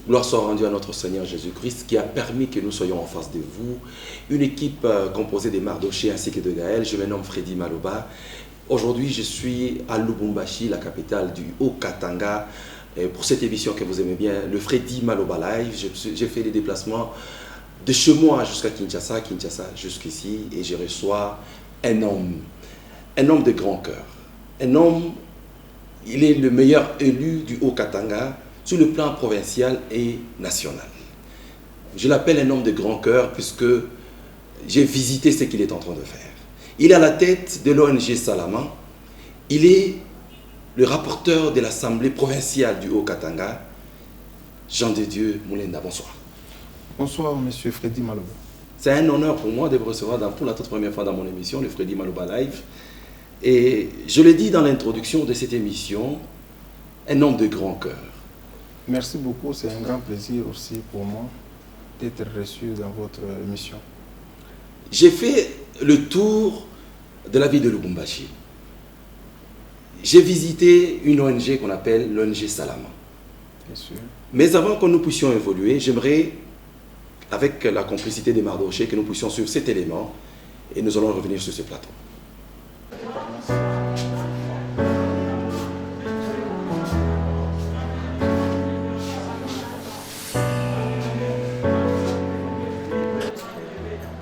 Gloire soit rendue à notre Seigneur Jésus-Christ qui a permis que nous soyons en face de vous. Une équipe composée de Mardoché ainsi que de Gaël. Je me nomme Freddy Maloba. Aujourd'hui, je suis à Lubumbashi, la capitale du Haut-Katanga. Pour cette émission que vous aimez bien, le Freddy Maloba Live. J'ai fait des déplacements de chez moi jusqu'à Kinshasa, jusqu'ici. Et je reçois un homme de grand cœur. Un homme, il est le meilleur élu du Haut-Katanga sur le plan provincial et national. Je l'appelle un homme de grand cœur puisque j'ai visité ce qu'il est en train de faire. Il est à la tête de l'ONG Salama. Il est le rapporteur de l'Assemblée provinciale du Haut-Katanga. Jean de Dieu Moulenda, bonsoir. Bonsoir, monsieur Freddy Maloba. C'est un honneur pour moi de vous recevoir pour la toute première fois dans mon émission, le Freddy Maloba Live. Et je l'ai dit dans l'introduction de cette émission, un homme de grand cœur. Merci beaucoup, c'est un grand plaisir aussi pour moi d'être reçu dans votre émission. J'ai fait le tour de la ville de Lubumbashi. J'ai visité une ONG qu'on appelle l'ONG Salama. Bien sûr. Mais avant que nous puissions évoluer, j'aimerais, avec la complicité de Mardoché, que nous puissions suivre cet élément et nous allons revenir sur ce plateau.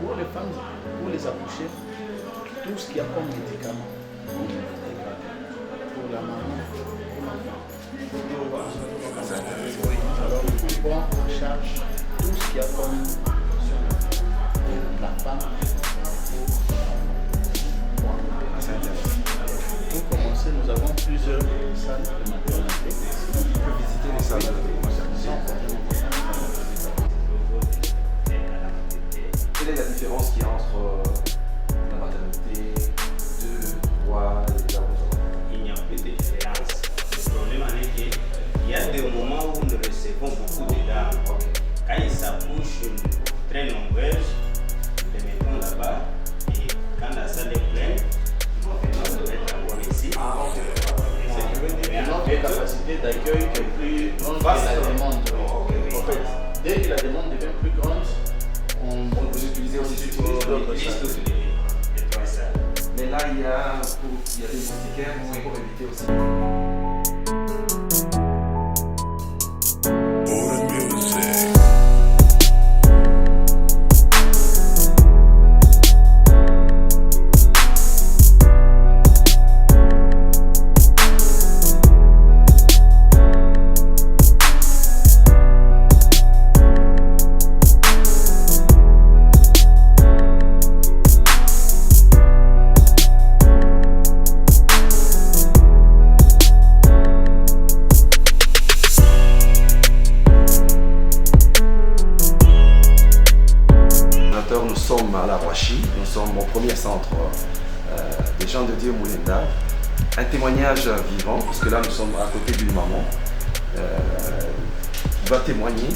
Pour les femmes, pour les accoucher, tout ce qu'il y a comme médicament, pour la maman, pour l'enfant. Alors, on prend en charge tout ce qu'il y a comme sur la femme pour commencer, nous avons plusieurs salles de maternité. On peut visiter les salles de maternité. Quelle est la différence qu'il y a entre la maternité 2, 3 et la Il n'y a plus de différence. Le problème est qu'il y a des moments où nous recevons beaucoup de dames. Quand ils s'accouchent très nombreuses, les mettons là-bas et quand la salle est pleine, on doit mettre d'abord ici. Ce qui veut dire que notre capacité d'accueil est plus grande que la demande. En fait, dès que la demande devient plus grande, on peut utiliser aussi d'autres salles. Mais là, il y a des moustiquaires pour éviter aussi. Nous sommes à la Roachi, nous sommes au premier centre des Jean de Dieu Moulenda. Un témoignage vivant, parce que là nous sommes à côté d'une maman qui va témoigner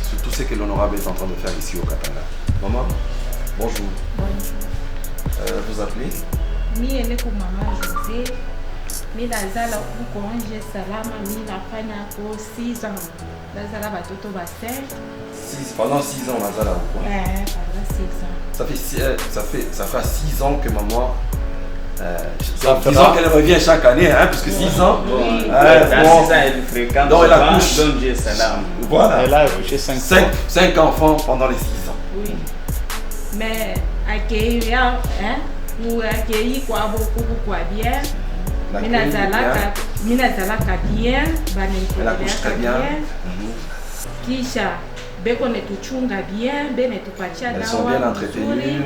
sur tout ce que l'honorable est en train de faire ici au Katanga. Maman, bonjour. Bonjour. Vous appelez? Mi eleko maman José, mi nazala kuko ONG Salama, mi nafanya ko 6 ans. Nazala batoto ba 5. Pendant 6 ans, Nazala ou quoi? Pendant 6 ans. Ça fait 6 ans que maman. Ça fait 10 ans qu'elle revient chaque année, hein, parce que 6 ans. Dans 6 ans, elle fréquente donc elle accouche. l'ONG Salama. Voilà. Elle a accouché 5 enfants pendant les 6 ans. Oui. Mais accueillir, ou accueillir quoi beaucoup quoi bien. Minazalaka bien, Elle accouche très bien. Kisha beko netuchunga bien, benetupatia dawa. Elles sont bien entretenues.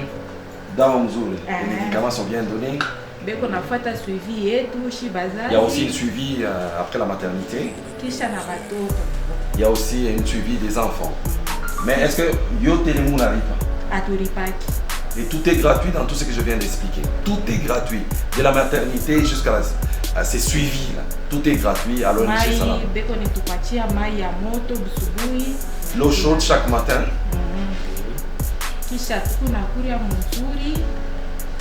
Dawa mzuri. Les médicaments sont bien donnés. Beko nafuata suivi yetu shi bazazi. Il y a aussi une suivi après la maternité. Kisha na batoto. Il y a aussi une suivi des enfants. Mais est-ce que yo télémou n'arrive pas? Aturipaki. Et tout est gratuit dans tout ce que je viens d'expliquer. Tout est gratuit. De la maternité jusqu'à ces suivis là. Tout est gratuit à l'ONG Salama. Beko netupatia mai ya moto busubuhi. L'eau chaude chaque matin. Kisha tunakuria mzuri.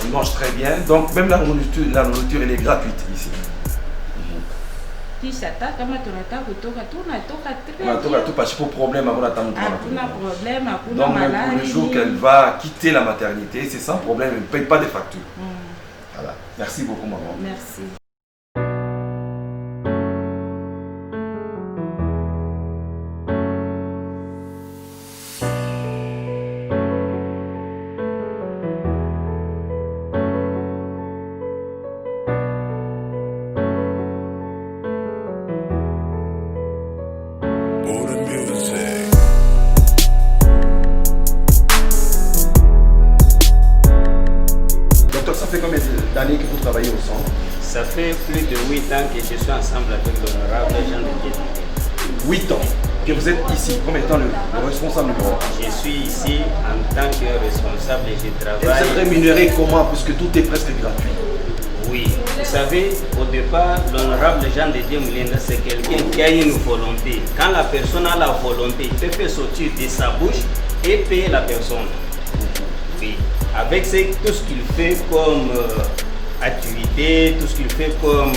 Ils mangent très bien. Donc même la nourriture elle est gratuite ici. kisha hata kama tunataka kutoka tunatoka très On bien. a tout parce pour problème avant d'attendre. Hakuna problème, hakuna Donc même pour malali. le jour qu'elle va quitter la maternité, c'est sans problème, elle ne paye pas de factures. Voilà. Merci beaucoup maman. Merci. Docteur, ça fait combien d'années que vous travaillez au centre? Ça fait plus de 8 ans que je suis ensemble avec l'honorable Jean de Dieu. 8 ans que vous êtes ici, comme étant le responsable numéro 1. Je suis ici en tant que responsable et je Et vous travaille. êtes rémunéré comment, puisque tout est presque gratuit? Oui, vous savez, au départ, l'honorable Jean de Dieu Mulenda, c'est quelqu'un qui a une volonté. Quand la personne a la volonté, il peut faire sortir de sa bouche et payer la personne. Oui, avec tout ce qu'il fait comme activité, tout ce qu'il fait comme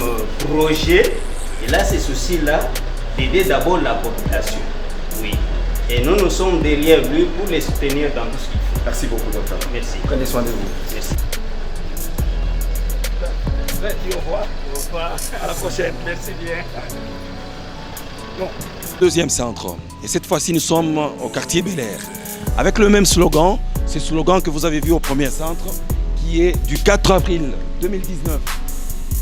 projet, il a ce souci-là d'aider d'abord la population. Oui, et nous sommes derrière lui pour les soutenir dans tout ce qu'il fait. Merci beaucoup, docteur. Merci. Prenez soin de vous. Merci. Au revoir. Au revoir. À la prochaine. Merci bien. Deuxième centre. Et cette fois-ci, nous sommes au quartier Bel Air. Avec le même slogan, ce slogan que vous avez vu au premier centre, qui est du 4 avril 2019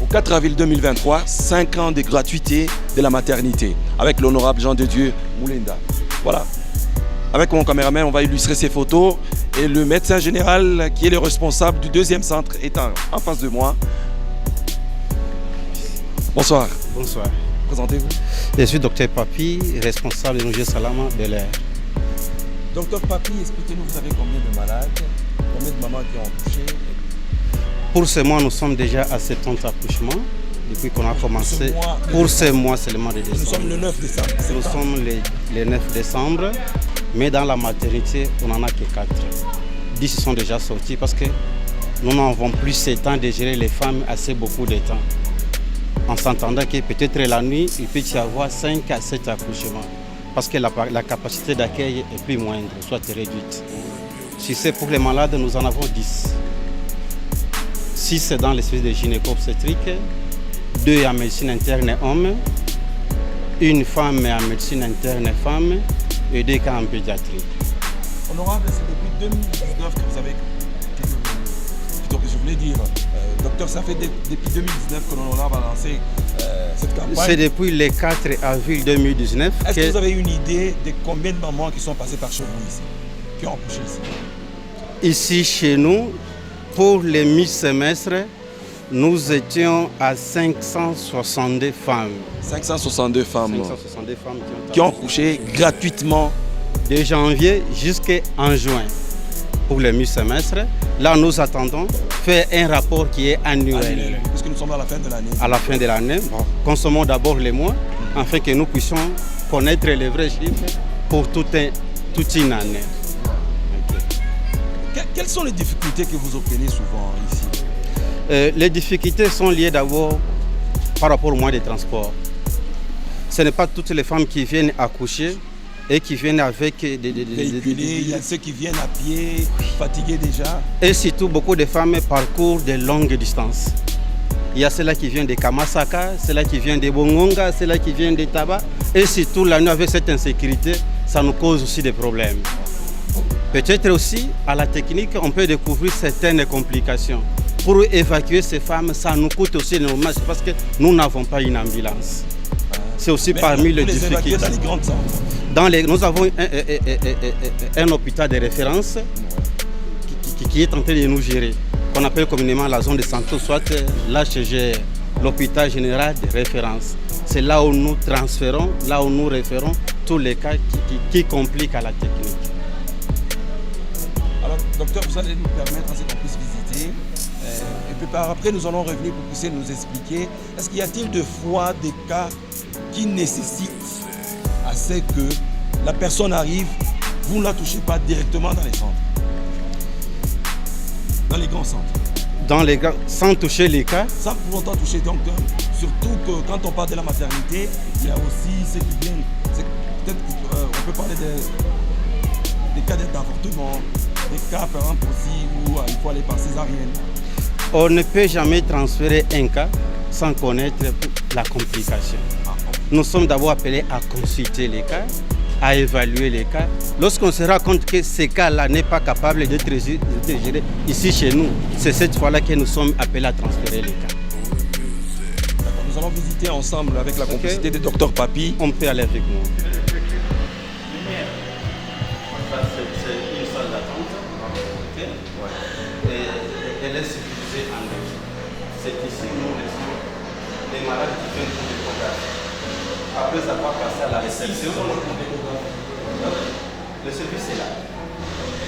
au 4 avril 2023, 5 ans de gratuité de la maternité, avec l'honorable Jean de Dieu Mulenda. Voilà. Avec mon caméraman, on va illustrer ces photos. Et le médecin général, qui est le responsable du deuxième centre, est en face de moi. Bonsoir. Bonsoir. Présentez-vous. Je suis Dr Papi, responsable de l'ONG Salama Bel Air. Docteur Papi, expliquez-nous, vous avez combien de malades, combien de mamans qui ont accouché? Pour ce mois, nous sommes déjà à 70 accouchements depuis qu'on a commencé. Pour ce mois seulement de décembre. Nous sommes le 9 décembre. Nous sommes le 9 décembre, mais dans la maternité, on n'en a que 4. 10 sont déjà sortis parce que nous n'avons plus ce temps de gérer les femmes assez beaucoup de temps. En s'entendant que peut-être la nuit, il peut y avoir 5 à 7 accouchements parce que la capacité d'accueil est plus moindre, soit réduite. Si c'est pour les malades, nous en avons 10. 6 dans les services de gynéco-obstétrique, 2 en médecine interne homme, une femme en médecine interne femme et 2 cas en pédiatrie. Honorable, c'est depuis 2019 que vous avez... Donc je voulais dire, docteur, ça fait depuis 2019 que l'honorable a lancé cette campagne. C'est depuis le 4 avril 2019 Est-ce que vous avez une idée de combien de mamans qui sont passées par chez vous ici, qui ont accouché ici? Ici chez nous, pour le mi-semestre, nous étions à 562 femmes. 562 femmes 562 femmes qui ont accouché gratuitement. De janvier jusqu'en juin pour le mi-semestre. Là, nous attendons faire un rapport qui est annuel. Puisque nous sommes à la fin de l'année. À la fin de l'année, consommons d'abord les mois afin que nous puissions connaître les vrais chiffres pour toute une année. Quelles sont les difficultés que vous obtenez souvent ici? Les difficultés sont liées d'abord par rapport au moyen de transport. Ce n'est pas toutes les femmes qui viennent accoucher et qui viennent avec des véhiculés. Il y a ceux qui viennent à pied, fatigués déjà. Et surtout, beaucoup de femmes parcourent de longues distances. Il y a celles qui viennent de Kamasaka, celles qui viennent de Bongonga, celles qui viennent de Taba. Et surtout, la nuit, avec cette insécurité, ça nous cause aussi des problèmes. Peut-être aussi, à la technique, on peut découvrir certaines complications. Pour évacuer ces femmes, ça nous coûte aussi énormément parce que nous n'avons pas une ambulance. C'est aussi parmi les difficultés. Dans les grands centres. Nous avons un hôpital de référence qui est en train de nous gérer, qu'on appelle communément la zone de santé, soit l'HG, l'hôpital général de référence. C'est là où nous transférons, là où nous référons tous les cas qui compliquent à la technique. Alors, docteur, vous allez nous permettre à ce qu'on puisse visiter. Et puis par après, nous allons revenir pour que vous puissiez nous expliquer. Est-ce qu'il y a-t-il de fois des cas qui nécessitent à ce que la personne arrive, vous ne la touchez pas directement dans les centres, dans les grands centres? Sans toucher les cas. Sans pour autant toucher, donc Surtout que quand on parle de la maternité, il y a aussi ceux qui viennent. Peut-être qu'on peut parler des cas d'avortement, des cas par exemple aussi où il faut aller par césarienne. On ne peut jamais transférer un cas sans connaître la complication. Nous sommes d'abord appelés à consulter les cas, à évaluer les cas. Lorsqu'on se rend compte que ce cas-là n'est pas capable d'être géré ici chez nous, c'est cette fois-là que nous sommes appelés à transférer les cas. D'accord, nous allons visiter ensemble avec la complicité de Dr Papi. On peut aller avec moi. C'est une salle d'attente. Okay. Ouais. Et elle est subdivisée en deux. C'est ici nous laissons les malades qui viennent pour les programmes. Après avoir passé à la réception, le service est là.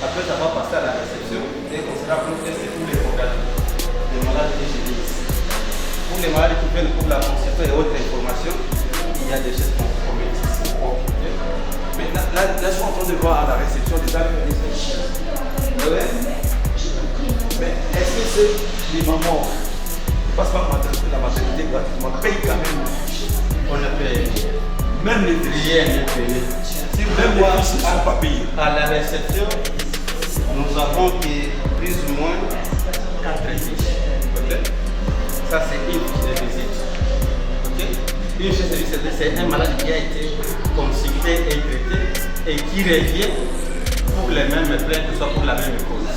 Après avoir passé à la réception, et on sera plus que c'est tous les programmes des malades qui sont ici. Pour les malades qui viennent pour la consultation et autres informations, il y a des choses qu'on promet ici. Mais là, je suis en train de voir à la réception des actes. Mais est-ce que c'est les mamans qui passent par la maternité gratuitement payent quand même? On ne paye Même les rien n'est payé. Si vous même voyez les fils ne sont pas payés. à la réception, nous avons plus ou moins 4 fiches. Okay? Ça, c'est une fiche de visite. Okay? Une fiche de visite, c'est un malade qui a été consulté et traité et qui revient pour les mêmes plaintes, soit pour la même cause.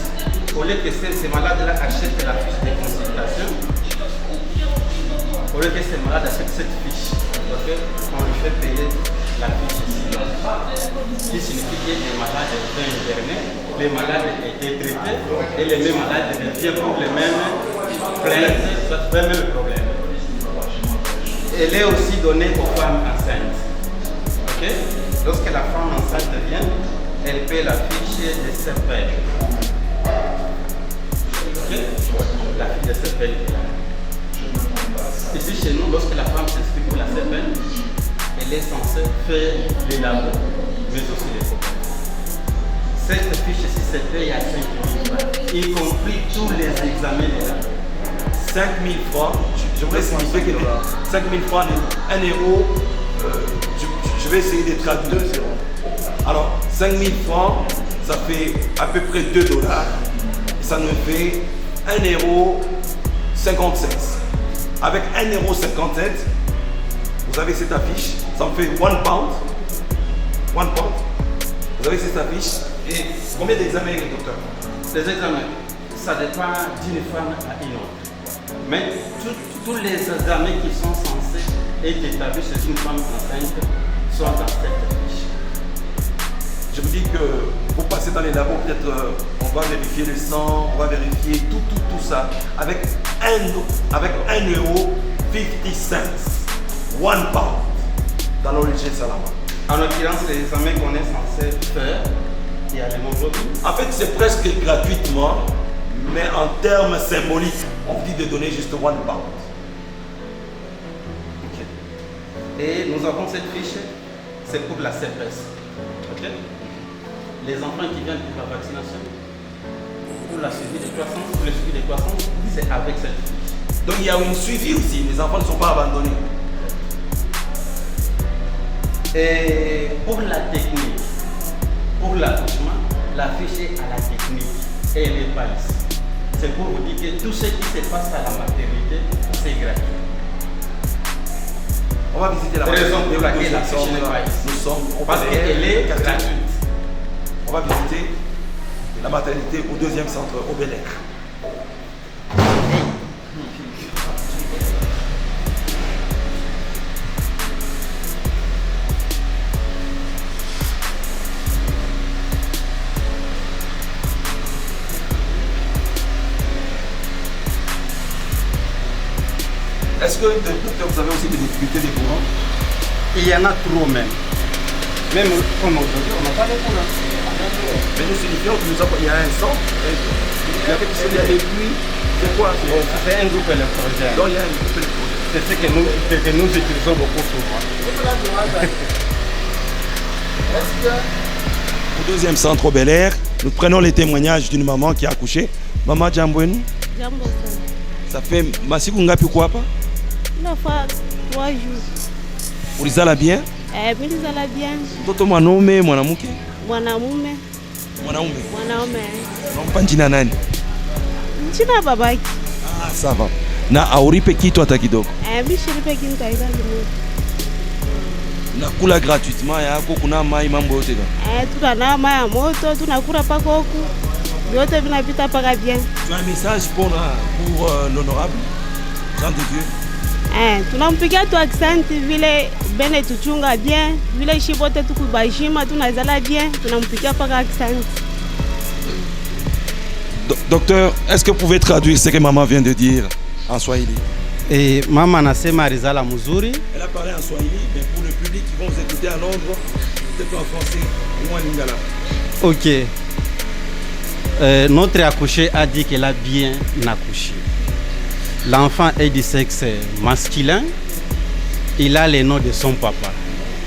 Au lieu que ces malades-là achètent la fiche de consultation, au lieu que ces malades achètent cette fiche, okay, on lui fait payer la fiche ici. Ce qui signifie que les malades sont internés, les malades étaient traités et les mêmes malades reviennent pour les mêmes plaintes, soit les mêmes problèmes. Elle est aussi donnée aux femmes enceintes. Okay? Lorsque la femme enceinte vient, elle paie la fiche de CPL. Okay? La fiche de CPL. Ici chez nous, lorsque la femme s'inscrit pour la CPL, elle est censée faire les labos, mais aussi les photos. Cette fiche ici se paye à 5 000 francs, y compris tous les examens des labos. 5 000 francs, je voudrais signifier que 5 000 francs, 1 euro, je vais essayer de traduire. Alors, 5 000 francs, ça fait à peu près 2 $. Ça nous fait 1,57 €. Avec 1,57 €, vous avez cette affiche, ça me fait 1 pound. 1 pound. Vous avez cette affiche. Et combien d'examens, docteur? Les examens, ça dépend d'une femme à une autre. Mais tous les examens qui sont censés être établis chez une femme enceinte sont dans cette fiche. Je vous dis que vous passez dans les labos, peut-être on va vérifier le sang, on va vérifier tout ça avec 1,50 €, 1 pound dans l'origine Salama. En l'occurrence, les examens qu'on est censé faire, il y a l'hémoglobine. En fait, c'est presque gratuitement, mais en termes symboliques, on dit de donner juste 1 pound. Okay. Et nous avons cette fiche, c'est pour la CPS. Okay. Les enfants qui viennent pour la vaccination, pour la suivi de croissance, pour le suivi de croissance, c'est avec cette fiche. Donc il y a une suivi aussi, les enfants ne sont pas abandonnés. Et pour la technique, pour l'accouchement, la fiche est à la technique et elle n'est pas ici. C'est pour vous dire que tout ce qui se passe à la maternité, c'est gratuit. On va visiter la raison pour laquelle la fiche n'est pas ici. Nous sommes parce qu'elle est gratuite. On va visiter la maternité au 2e centre au Bel Air. Est-ce que vous avez aussi des difficultés des courants? Il y en a trop même. Même comme aujourd'hui, on n'a pas de courant. Mais nous signifions qu'il y a un centre, il y a des pluies, c'est quoi? C'est un groupe électrogène. Donc il y a un groupe électrogène. C'est ce que nous utilisons beaucoup souvent. Au 2e centre au Bel Air, nous prenons les témoignages d'une maman qui a accouché. Maman Djamboueni. Jambo sana. Ça fait masiku ngapi kuapa? La fois 3 jours. Ulizala bien? Nilizala bien. Mtoto mwanaume, mwanamke? Mwanamume. Mwanaume. Mwanaume. Unampa jina nani? Jina babaki. Ah, sawa. Na auripe kitu hata kidogo? Mimi shiripe kitu kaida kidogo. Nakula gratuitement yako, kuna mai mambo yote ka? Tunana mai ya moto, tunakula pako huku. Vyote vinapita paka bien. Tu as un message pour l'honorable Jean de Dieu? Tunampigia tu aksanti vile bene tuchunga bien, vile shibote tukubashima tunazala bien, tunampigia paka aksanti. Docteur, est-ce que vous pouvez traduire ce que maman vient de dire en Swahili? Et maman anasema alizala mzuri. Elle a parlé en Swahili, mais pour le public qui vont vous écouter à Londres, peut-être en français ou en lingala. Ok. Notre accouchée a dit qu'elle a bien accouché. L'enfant est du sexe masculin. Il a le nom de son papa.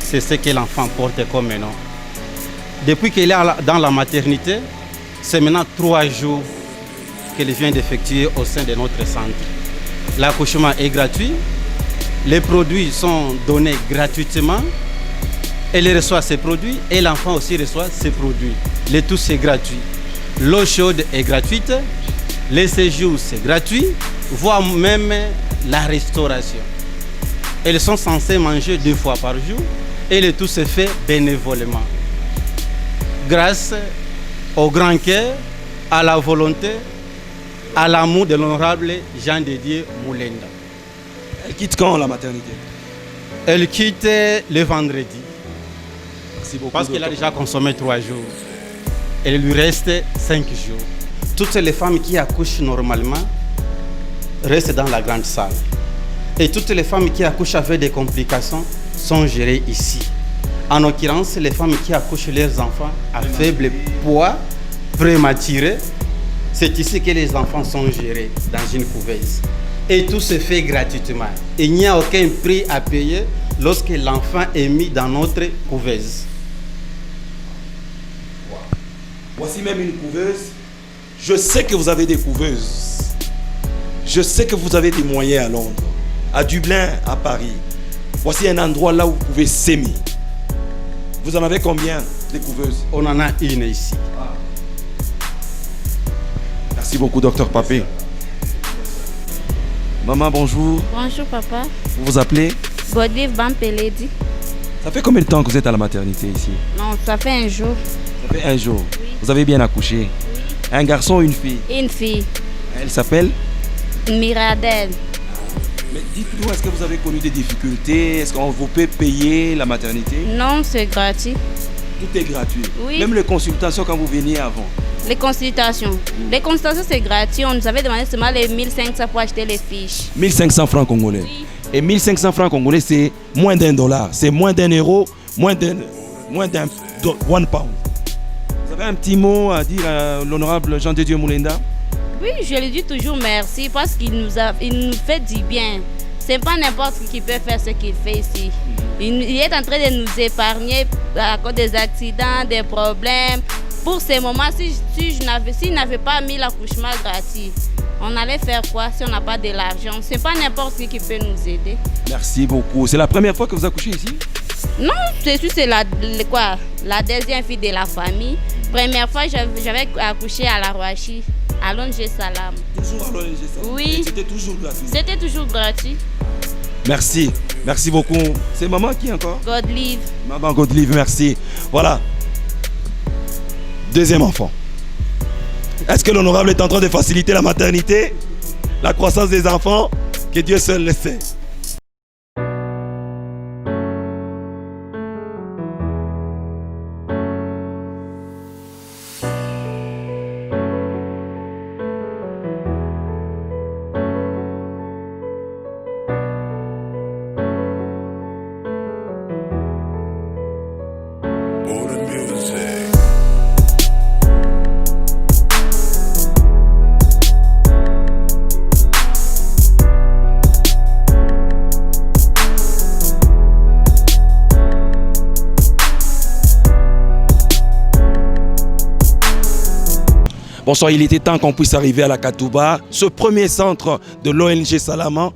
C'est ce que l'enfant porte comme nom. Depuis qu'elle est dans la maternité, c'est maintenant 3 jours qu'elle vient d'effectuer au sein de notre centre. L'accouchement est gratuit. Les produits sont donnés gratuitement. Elle reçoit ses produits et l'enfant aussi reçoit ses produits. Le tout c'est gratuit. L'eau chaude est gratuite. Les séjours c'est gratuit. Voire même la restauration. Elles sont censées manger 2 fois par jour et le tout se fait bénévolement. Grâce au grand cœur, à la volonté, à l'amour de l'honorable Jean de Dieu Moulenda. Elle quitte quand la maternité? Elle quitte le vendredi. Merci beaucoup. Parce qu'elle a déjà consommé 3 jours. Il lui reste 5 jours. Toutes les femmes qui accouchent normalement restent dans la grande salle. Et toutes les femmes qui accouchent avec des complications sont gérées ici. En l'occurrence, les femmes qui accouchent leurs enfants à faible poids, prématurés, c'est ici que les enfants sont gérés dans une couveuse. Et tout se fait gratuitement. Il n'y a aucun prix à payer lorsque l'enfant est mis dans notre couveuse. Voici même une couveuse. Je sais que vous avez des couveuses. Je sais que vous avez des moyens à Londres, à Dublin, à Paris. Voici un endroit là où vous pouvez s'aimer. Vous en avez combien des couveuses? On en a une ici. Merci beaucoup, docteur Papé. Maman, bonjour. Bonjour papa. Vous vous appelez? Godlive Bampeledi. Ça fait combien de temps que vous êtes à la maternité ici? Non, ça fait 1 jour. Ça fait 1 jour. Oui. Vous avez bien accouché? Oui. Un garçon ou une fille? Une fille. Elle s'appelle? Miradel. Mais dites-nous, est-ce que vous avez connu des difficultés? Est-ce qu'on vous peut payer la maternité? Non, c'est gratuit. Tout est gratuit. Oui. Même les consultations quand vous veniez avant. Les consultations. Les consultations, c'est gratuit. On nous avait demandé seulement les 1500 pour acheter les fiches. 1500 francs congolais. Oui. Et 1500 francs congolais, c'est moins d'$1. C'est moins d'€1, moins d'un £1. Vous avez un petit mot à dire à l'honorable Jean de Dieu Moulenda? Oui, je lui dis toujours merci parce qu'il nous fait du bien. C'est pas n'importe qui peut faire ce qu'il fait ici. Il est en train de nous épargner à cause des accidents, des problèmes. Pour ces moments, s'il n'avait pas mis l'accouchement gratuit, on allait faire quoi si on n'a pas de l'argent? C'est pas n'importe qui peut nous aider. Merci beaucoup. C'est la première fois que vous accouchez ici? Non, c'est la deuxième fille de la famille. Première fois, j'avais accouché à la Roachi, à Longe Salam. Toujours à Longe Salam? Oui. C'était toujours gratuit? C'était toujours gratuit. Merci. Merci beaucoup. C'est maman qui encore? Godlive. Maman Godlive, merci. Voilà. Deuxième enfant. Est-ce que l'honorable est en train de faciliter la maternité, la croissance des enfants? Que Dieu seul le sait. Bonsoir, il était temps qu'on puisse arriver à la Katouba, ce premier centre de l'ONG Salaman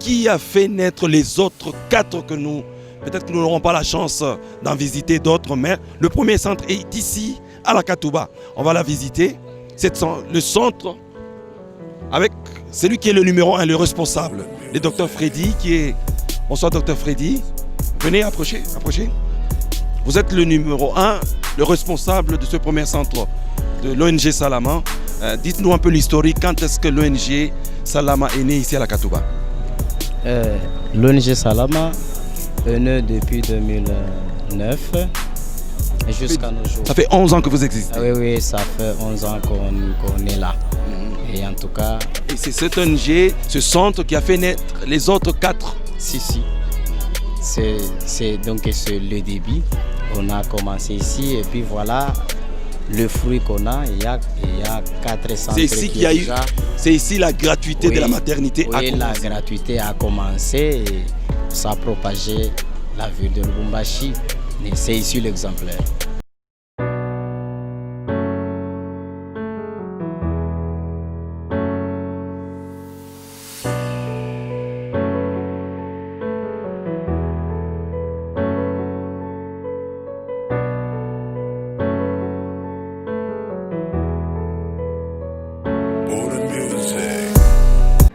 qui a fait naître les autres 4 que nous, peut-être que nous n'aurons pas la chance d'en visiter d'autres, mais le premier centre est ici, à la Katouba. On va la visiter. C'est le centre avec celui qui est le numéro 1, le responsable, le docteur Freddy qui est... Bonsoir docteur Freddy. Venez, approchez. Vous êtes le numéro 1, le responsable de ce premier centre de l'ONG Salama. Dites-nous un peu l'historique. Quand est-ce que l'ONG Salama est née ici à la Katouba? L'ONG Salama est née depuis 2009 jusqu'à nos jours. Ça fait 11 ans que vous existez? Oui, ça fait 11 ans qu'on est là. Et en tout cas... Et c'est cette ONG, ce centre qui a fait naître les autres 4? Si. C'est le début. On a commencé ici et puis voilà le fruit qu'on a. Il y a 4 centres. C'est ici la gratuité de la maternité a commencé. La gratuité a commencé et ça a propagé la ville de Lubumbashi. C'est ici l'exemplaire.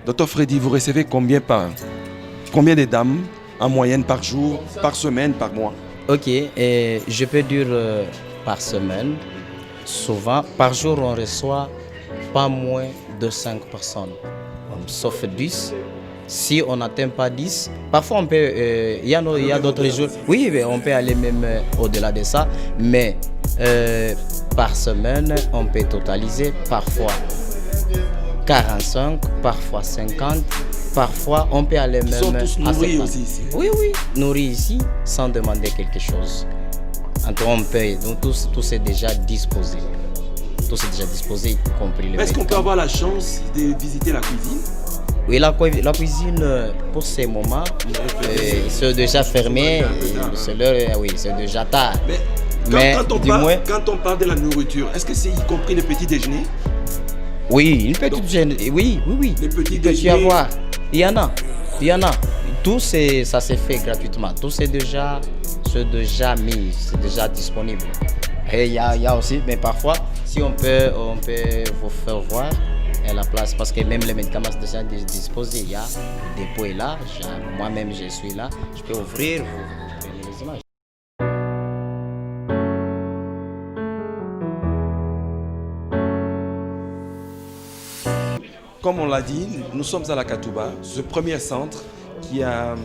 Docteur Freddy, vous recevez combien de dames en moyenne par jour, par semaine, par mois? Ok, je peux dire par semaine. Souvent, par jour, on reçoit pas moins de 5 personnes, sauf 10. Si on n'atteint pas 10, parfois on peut, il y a d'autres jours, oui, on peut aller même au-delà de ça, mais par semaine, on peut totaliser parfois 45, parfois 50, parfois on peut aller même à 50. Aussi ici. Oui, nourris ici sans demander quelque chose. En tout cas, on paye, donc tout c'est déjà disposé. Tout c'est déjà disposé, y compris le... Est-ce qu'on peut avoir la chance de visiter la cuisine? Oui, la cuisine, pour ces moments, c'est déjà fermé, c'est déjà tard. Mais quand on parle de la nourriture, est-ce que c'est y compris le petit déjeuner? Oui, une petite déjeuner. Oui. Les petits déjeuners. Tu vas voir. Il y en a. Tout ça se fait gratuitement. Tout c'est déjà mis, c'est déjà disponible. Et il y a aussi, mais parfois, si on peut vous faire voir la place, parce que même les médicaments sont déjà disposés. Il y a le dépôt est là. Moi-même, je suis là. Je peux ouvrir, vous prenez les images. Comme on l'a dit, nous sommes à la Katouba, ce premier centre qui a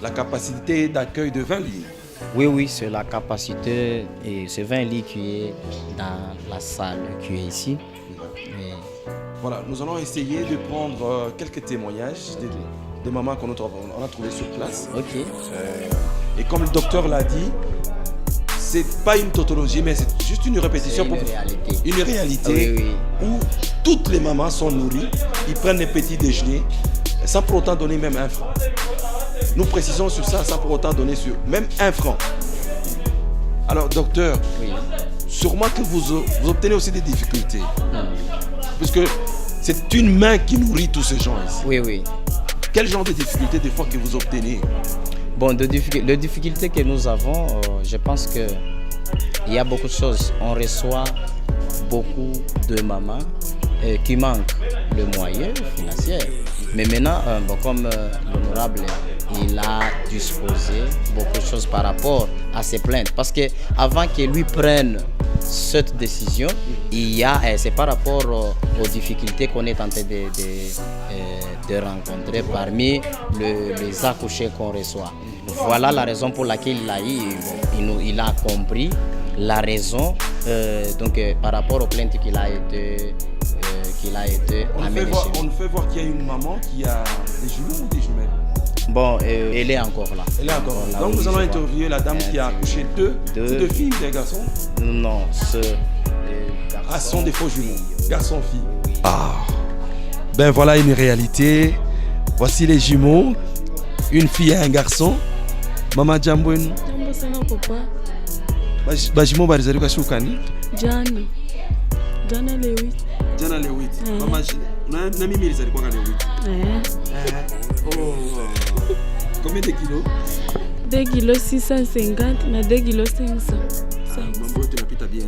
la capacité d'accueil de 20 lits. Oui, c'est la capacité et c'est 20 lits qui est dans la salle qui est ici. Et... Voilà, nous allons essayer de prendre quelques témoignages des mamans qu'on a trouvées sur place. Ok. Et comme le docteur l'a dit, c'est pas une tautologie, mais c'est juste une répétition. Une réalité où toutes les mamans sont nourries, ils prennent les petits déjeuners sans pour autant donner même 1 franc. Nous précisons sur ça sans pour autant donner sur même 1 franc. Alors docteur, sûrement que vous obtenez aussi des difficultés. Puisque c'est une main qui nourrit tous ces gens ici. Oui. Quel genre de difficultés des fois que vous obtenez? Bon, les difficultés que nous avons, je pense qu'il y a beaucoup de choses. On reçoit beaucoup de mamans qui manquent le moyen financier. Mais maintenant, comme l'honorable, il a disposé beaucoup de choses par rapport à ces plaintes. Parce qu'avant qu'il lui prenne cette décision, c'est par rapport aux difficultés qu'on est en train de rencontrer parmi les accouchés qu'on reçoit. Voilà la raison pour laquelle il a compris la raison par rapport aux plaintes qu'il a été amené chez nous. On fait voir qu'il y a une maman qui a des jumeaux ou des jumelles? Bon, elle est encore là. Là. Donc nous allons interviewer la dame qui a accouché deux filles, des garçons? Non, ce sont des faux jumeaux, garçons-filles. Ah, ben voilà une réalité. Voici les jumeaux, une fille et un garçon. Mama Jambouin. Jambo sana papa. Bajimo balizalika shukani? Jana le 8. Mama Na mimi il s'est quoi quand Combien de kilos? 2 kilos 650 na 2 kilos 500. Mambo tu napita bien.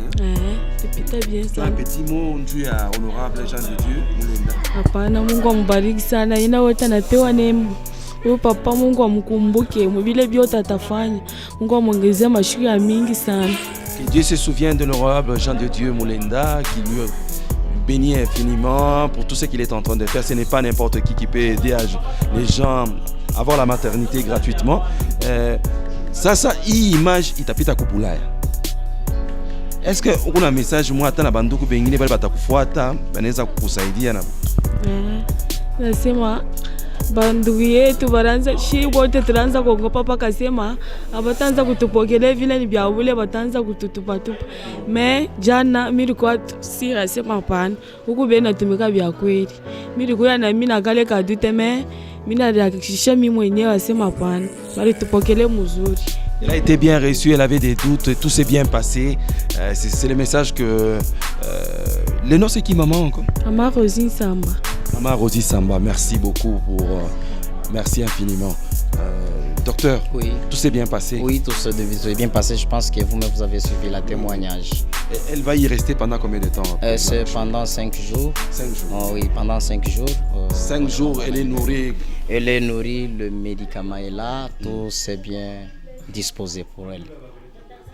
Tupita bien sana. Un petit mot juu ya honorable Jean de Dieu Mulenda. Hapana, Mungu ambariki sana. Ina wote anapewa neema. Huyu papa Mungu amkumbuke, vile vyote atafanya. Mungu amongezee mashukrani mingi sana. Que Dieu se souvienne de l'honorable Jean de Dieu Mulenda qui lui bénit infiniment pour tout ce qu'il est en train de faire. Ce n'est pas n'importe qui peut aider les gens à avoir la maternité gratuitement. Ça, hii image itapita kupulaya. Est-ce que uko na message mwa hata na banduku bengine bali batakufuata banaweza kukusaidia na? Nasema bandugu yetu baranza shi wote tunaanza kuogopa paka sema abatanza kutupokelea vile ni vya ule batanza kututupatupa. Me jana mimi kwa sira sema pana huku bena tumika vya kweli. Mimi kwa na mimi na kale kadute me mimi nahakikisha mimi mwenyewe asema pana bali tupokelee mzuri. Elle a été bien reçue, elle avait des doutes, tout s'est bien passé. C'est le message que... le nom c'est qui maman encore? Maman Rosie Samba. Maman Rosie Samba, merci beaucoup pour... merci infiniment. Docteur, oui. Tout s'est bien passé? Oui, tout s'est bien passé. Je pense que vous-même vous avez suivi le témoignage. Et elle va y rester pendant combien de temps? C'est pendant 5 jours. 5 jours? Oh, oui, pendant 5 jours. 5 jours, elle est nourrie? Elle est nourrie, le médicament est là, tout s'est bien disposé pour elle.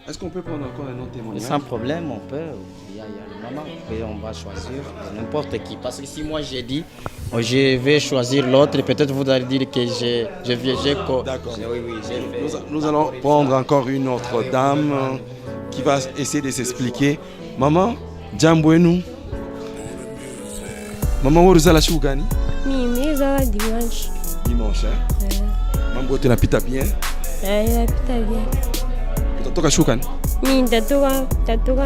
Est-ce qu'on peut prendre encore un autre témoignage? Sans problème, on peut. Il y a le maman, et on va choisir n'importe qui. Parce que si moi j'ai dit, je vais choisir l'autre, peut-être vous allez dire que je viens. D'accord. Oui, nous allons prendre encore une autre dame qui va essayer de s'expliquer. Maman, Djambouenou. Maman, où est-ce que tu es? Mimi, ça va dimanche. Dimanche, hein? Maman, tu n'habites bien? Napita bien. Utatoka shukan? Mimi nitatoka